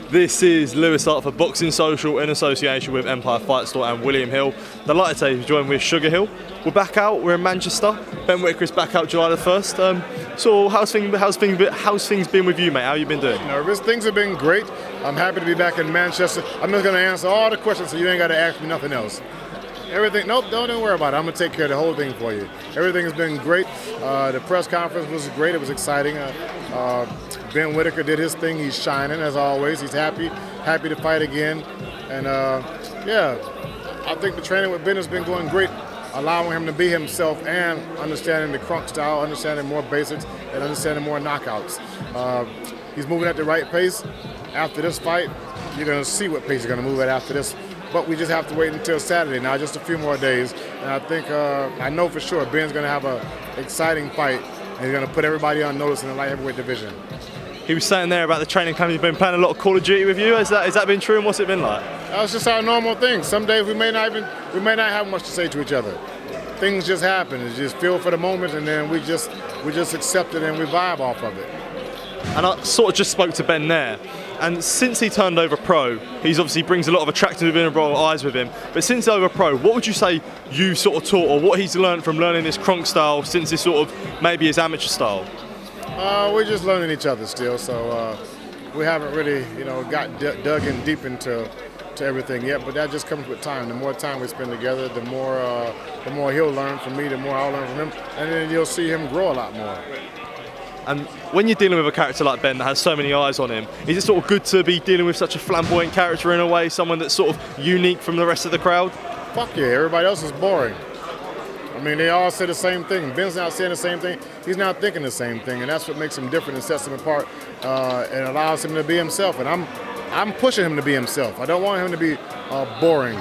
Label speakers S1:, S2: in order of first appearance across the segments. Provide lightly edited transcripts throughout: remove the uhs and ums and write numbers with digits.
S1: This is Lewis Hart for Boxing Social in association with Empire Fight Store and William Hill. Delighted to join with Sugarhill. We're back out, we're in Manchester. Ben Whittaker is back out July the 1st. So how's things been with you, mate? How you been doing?
S2: Nervous. Things have been great. I'm happy to be back in Manchester. I'm just going to answer all the questions so you ain't got to ask me nothing else. Everything, nope, don't worry about it. I'm going to take care of the whole thing for you. Everything has been great. The press conference was great. It was exciting. Ben Whittaker did his thing. He's shining as always. He's happy to fight again. And yeah, I think the training with Ben has been going great, allowing him to be himself and understanding the crunk style, understanding more basics, and understanding more knockouts. He's moving at the right pace. After this fight, you're going to see what pace he's going to move at after this. But we just have to wait until Saturday now, just a few more days. And I think, I know for sure Ben's going to have an exciting fight, and he's going to put everybody on notice in the light heavyweight division.
S1: He was saying there about the training camp. He's been playing a lot of Call of Duty with you. Has that been true, and what's it been like?
S2: That's just our normal thing. Some days we may not have much to say to each other. Things just happen. It's just feel for the moment, and then we just accept it and we vibe off of it.
S1: And I sort of just spoke to Ben there. And since he turned over pro, he's obviously brings a lot of attractive eyes with him. But since over pro, what would you say you sort of taught, or what he's learned from learning this cronk style since this sort of maybe his amateur style?
S2: We're just learning each other still, so we haven't really, got dug in deep into everything yet. But that just comes with time. The more time we spend together, the more he'll learn from me, the more I'll learn from him, and then you'll see him grow a lot more.
S1: And when you're dealing with a character like Ben that has so many eyes on him, is it sort of good to be dealing with such a flamboyant character in a way, someone that's sort of unique from the rest of the crowd?
S2: Fuck yeah, everybody else is boring. I mean, they all say the same thing. Ben's not saying the same thing. He's not thinking the same thing, and that's what makes him different and sets him apart and allows him to be himself. And I'm pushing him to be himself. I don't want him to be boring,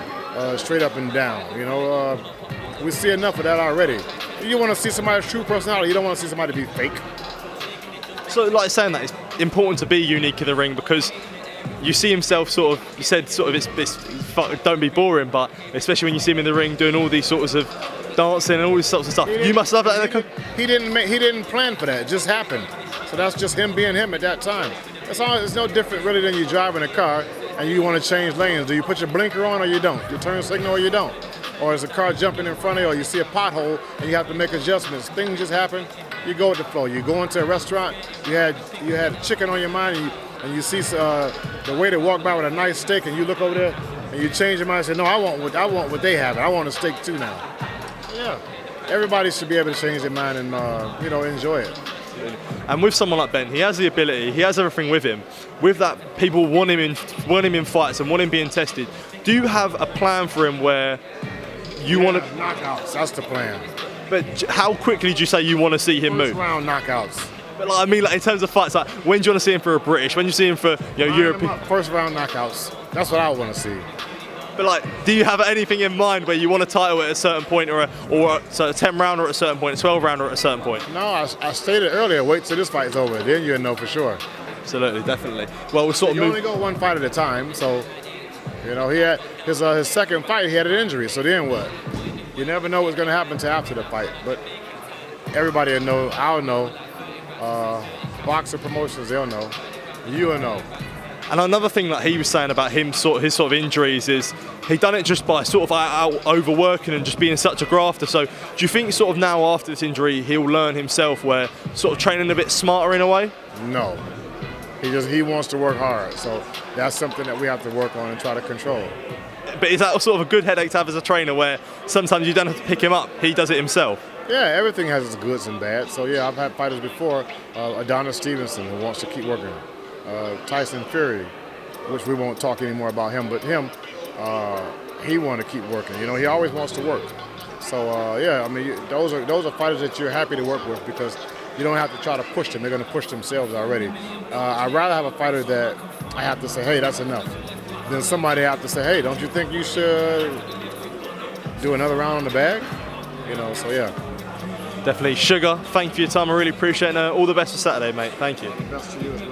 S2: straight up and down. We see enough of that already. You want to see somebody's true personality. You don't want to see somebody be fake.
S1: So, like saying that, it's important to be unique in the ring because you see himself sort of, you said sort of it's don't be boring, but especially when you see him in the ring doing all these sorts of dancing and all these sorts of stuff. You must love that.
S2: He didn't plan for that. It just happened. So that's just him being him at that time. It's no different really than you driving a car and you want to change lanes. Do you put your blinker on or you don't? You turn signal or you don't? Or is a car jumping in front of you, or you see a pothole and you have to make adjustments. Things just happen. You go with the flow. You go into a restaurant, you had chicken on your mind, and you see the waiter walk by with a nice steak, and you look over there and you change your mind and say, no, I want what they have. I want a steak too now. Yeah, everybody should be able to change their mind and enjoy it.
S1: And with someone like Ben, he has the ability, he has everything with him. With that, people want him in fights and want him being tested. Do you have a plan for him where you want to
S2: knockouts? That's the plan.
S1: But how quickly do you say you want to see him move?
S2: First round knockouts.
S1: But I mean, in terms of fights, like when do you want to see him for a British? When do you see him for European?
S2: First round knockouts. That's what I want to see.
S1: But do you have anything in mind where you want a title at a certain point, or a 10 rounder at a certain point, a 12 rounder at a certain point?
S2: No, I stated earlier. Wait till this fight's over, then you'll know for sure.
S1: Absolutely, definitely. Well, we'll sort of
S2: move. You only go one fight at a time, so he had his second fight. He had an injury, so then what? You never know what's going to happen until after the fight, but everybody will know. I'll know. Boxer promotions, they'll know. You'll know.
S1: And another thing that he was saying about his sort of injuries is he done it just by sort of out overworking and just being such a grafter. So do you think sort of now after this injury he'll learn himself where sort of training a bit smarter in a way?
S2: No. He wants to work hard, so that's something that we have to work on and try to control.
S1: But is that sort of a good headache to have as a trainer where sometimes you don't have to pick him up, he does it himself?
S2: Yeah, everything has its goods and bads. So yeah, I've had fighters before, Adonis Stevenson, who wants to keep working, Tyson Fury, which we won't talk anymore about him, but him, he want to keep working. He always wants to work. So yeah, I mean, those are fighters that you're happy to work with because you don't have to try to push them. They're going to push themselves already. I'd rather have a fighter that I have to say, hey, that's enough. Then somebody have to say, hey, don't you think you should do another round on the bag? So yeah.
S1: Definitely. Sugar, thank you for your time. I really appreciate it. All the best for Saturday, mate. Thank you.
S2: Best to you as well.